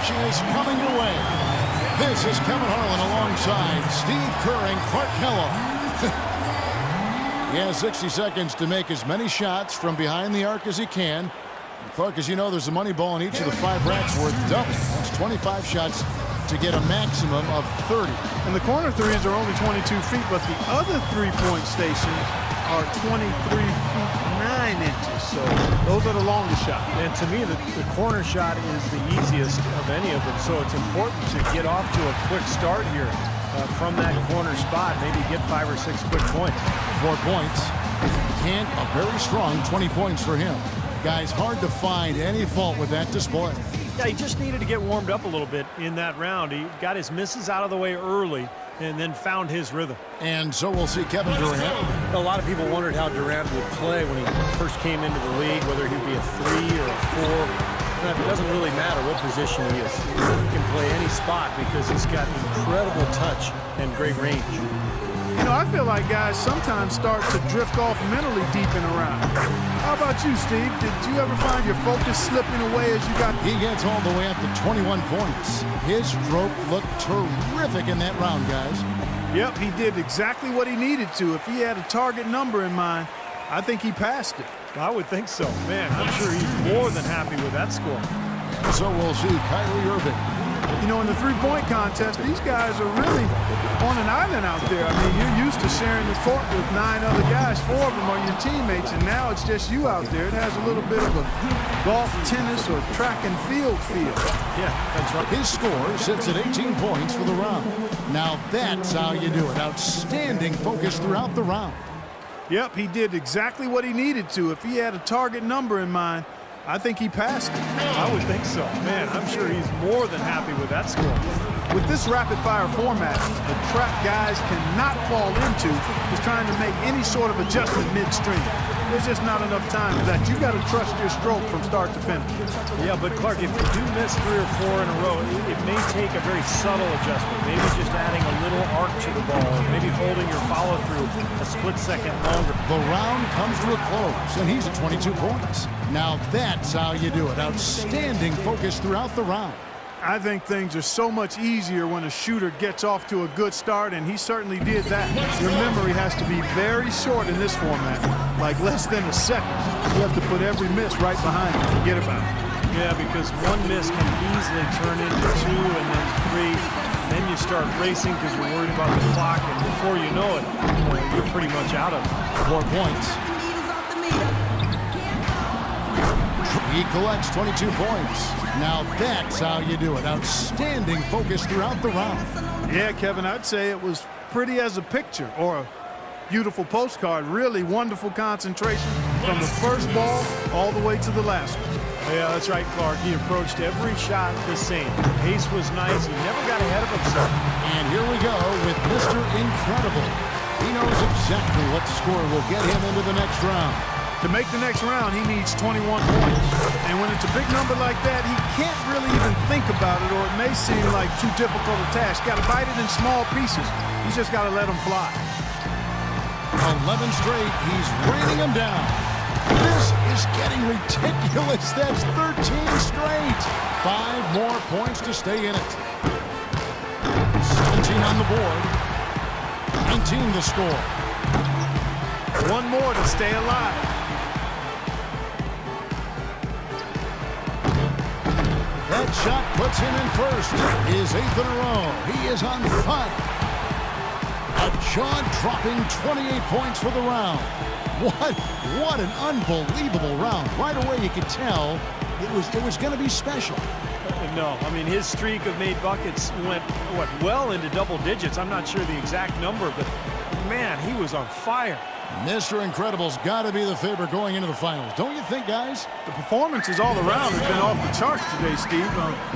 action is coming your way. This is Kevin Harlan alongside Steve Kerr and Clark Kellogg. He has 60 seconds to make as many shots from behind the arc as he can. And Clark, as you know, there's a money ball in each of the 5 racks worth double. That's 25 shots to get a maximum of 30. And the corner threes are only 22 feet, but the other three-point stations are 23 feet 9 inches. So those are the longest shots. And to me, the corner shot is the easiest of any of them. So it's important to get off to a quick start here from that corner spot. Maybe get 5 or 6 quick points. 4 points. Can't a very strong 20 points for him. Guys, hard to find any fault with that display. Yeah, he just needed to get warmed up a little bit in that round. He got his misses out of the way early and then found his rhythm. And so we'll see Kevin Durant. A lot of people wondered how Durant would play when he first came into the league, whether he'd be a 3 or a 4. It doesn't really matter what position he is. He can play any spot because he's got incredible touch and great range. You know, I feel like guys sometimes start to drift off mentally deep in a round. How about you, Steve? Did you ever find your focus slipping away as you got... He gets all the way up to 21 points. His stroke looked terrific in that round, guys. Yep, he did exactly what he needed to. If he had a target number in mind, I think he passed it. I would think so. Man, I'm sure he's more than happy with that score. So we'll see Kyrie Irving. You know, in the three-point contest, these guys are really on an island out there. I mean, you're used to sharing the court with 9 other guys. 4 of them are your teammates, and now it's just you out there. It has a little bit of a golf, tennis, or track and field feel. Yeah, that's right. His score sits at 18 points for the round. Now that's how you do it. Outstanding focus throughout the round. Yep, he did exactly what he needed to. If he had a target number in mind, I think he passed it. I would think so. Man, I'm sure he's more than happy with that score. With this rapid-fire format, the trap guys cannot fall into is trying to make any sort of adjustment midstream. There's just not enough time for that. You've got to trust your stroke from start to finish. Yeah, but Clark, if you do miss 3 or 4 in a row, it may take a very subtle adjustment. Maybe just adding a little arc to the ball, or maybe holding your follow-through a split second longer. The round comes to a close, and he's at 22 points. Now that's how you do it. Outstanding focus throughout the round. I think things are so much easier when a shooter gets off to a good start, and he certainly did that. Your memory has to be very short in this format, like less than a second. You have to put every miss right behind it. Forget about it. Yeah, because one miss can easily turn into 2 and then 3. Then you start racing because you're worried about the clock, and before you know it, you're pretty much out of it. 4 points. He collects 22 points. Now that's how you do it. Outstanding focus throughout the round. Yeah, Kevin, I'd say it was pretty as a picture or a beautiful postcard. Really wonderful concentration from the first ball all the way to the last one. Yeah, that's right, Clark. He approached every shot the same. The pace was nice. He never got ahead of himself. And here we go with Mr. Incredible. He knows exactly what score will get him into the next round. To make the next round, he needs 21 points. And when it's a big number like that, he can't really even think about it, or it may seem like too difficult a task. Got to bite it in small pieces. He's just got to let them fly. 11 straight. He's raining them down. This is getting ridiculous. That's 13 straight. 5 more points to stay in it. 17 on the board. 19 the score. 1 more to stay alive. That shot puts him in first. His 8th in a row. He is on fire. A jaw-dropping 28 points for the round. What an unbelievable round. Right away you could tell it was going to be special. No, I mean, his streak of made buckets went, well into double digits. I'm not sure the exact number, but man, he was on fire. Mr. Incredible's got to be the favorite going into the finals. Don't you think, guys? The performances all around have been off the charts today, Steve.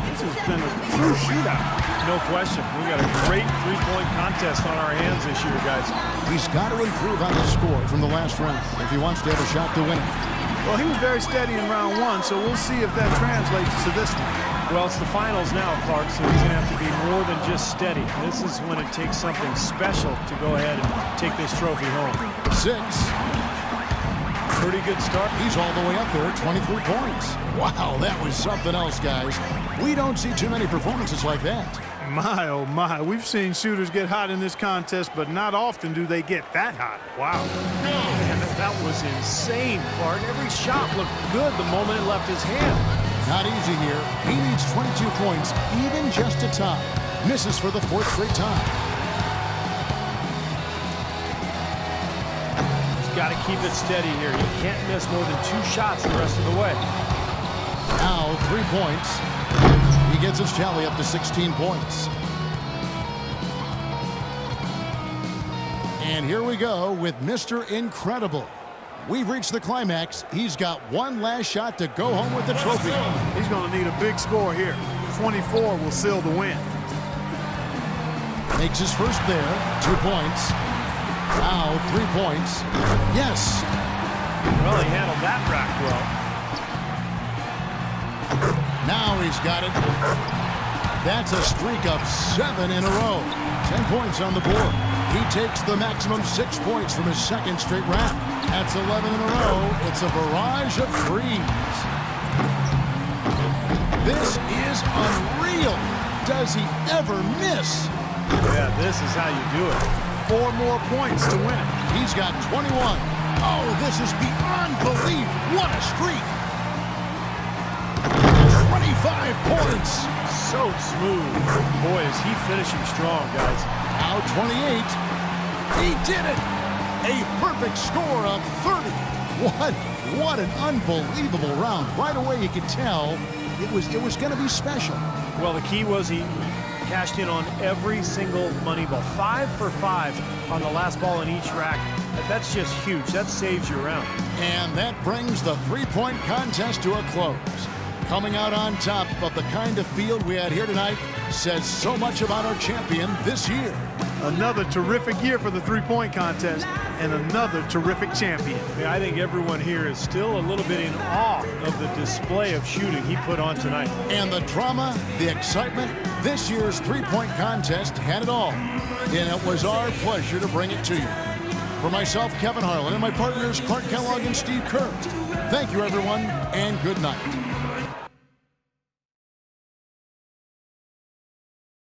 This has been a true shootout. No question. We got a great three-point contest on our hands this year, guys. He's got to improve on the score from the last round if he wants to have a shot to win it. Well, he was very steady in round 1, so we'll see if that translates to this one. Well, it's the finals now, Clark, so he's going to have to be more than just steady. This is when it takes something special to go ahead and take this trophy home. 6. Pretty good start. He's all the way up there at 23 points. Wow, that was something else, guys. We don't see too many performances like that. My, oh my, we've seen shooters get hot in this contest, but not often do they get that hot. Wow. Man, that was insane, Clark. Every shot looked good the moment it left his hand. Not easy here. He needs 22 points, even just to tie. Misses for the 4th straight time. He's got to keep it steady here. He can't miss more than 2 shots the rest of the way. Now 3 points. He gets his tally up to 16 points. And here we go with Mr. Incredible. We've reached the climax. He's got one last shot to go home with the trophy. He's going to need a big score here. 24 will seal the win. Makes his first there. 2 points. Now 3 points. Yes. Well, he handled that rack well. Now he's got it. That's a streak of 7 in a row. 10 points on the board. He takes the maximum 6 points from his 2nd straight rack. That's 11 in a row. It's a barrage of threes. This is unreal. Does he ever miss? Yeah, this is how you do it. 4 more points to win it. He's got 21. Oh, this is beyond belief. What a streak. 25 points. So smooth. Boy, is he finishing strong, guys. Now 28. He did it. A perfect score of 30. What an unbelievable round. Right away you could tell it was going to be special. Well, the key was he cashed in on every single money ball. 5 for 5 on the last ball in each rack. That's just huge. That saves you around. And that brings the three-point contest to a close. Coming out on top of the kind of field we had here tonight says so much about our champion this year. Another terrific year for the three-point contest and another terrific champion. Yeah, I think everyone here is still a little bit in awe of the display of shooting he put on tonight. And the drama, the excitement, this year's three-point contest had it all. And it was our pleasure to bring it to you. For myself, Kevin Harlan, and my partners Clark Kellogg and Steve Kerr, thank you, everyone, and good night.